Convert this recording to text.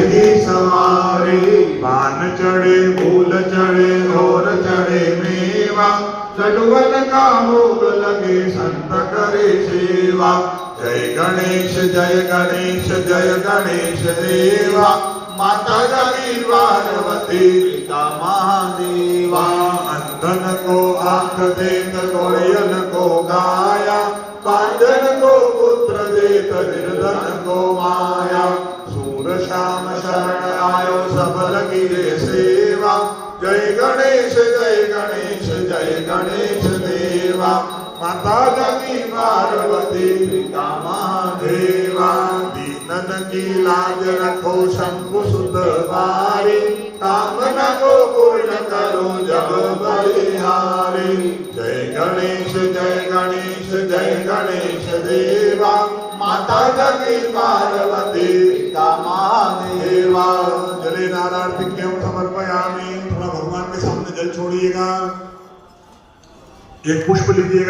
ही सवारी। पान चढ़े फूल चढ़े और चढ़े मेवा, लडुअन का भोग लगे संत करे सेवा। जय गणेश जय गणेश देवा, माता जागी पार्वती पिता महादेवा। अंधन को आंख देत कोड़ियन को काया, पांडन को पुत्र देत निर्धन को माया। सूर श्याम शरण आयो सब लगी रे सेवा, जय गणेश देवा, माता जागी पार्वती पिता महादेवा। दीनन की लाज रखो शंभु सुत बारी, कामना को पूर्ण करो जग बलिहारी। जय गणेश देवा, माता जागी पार्वती पिता महादेवा। जले नारायण समर्पयामि। थोड़ा भगवान के सामने जल छोड़िएगा, एक पुष्प लीजिएगा।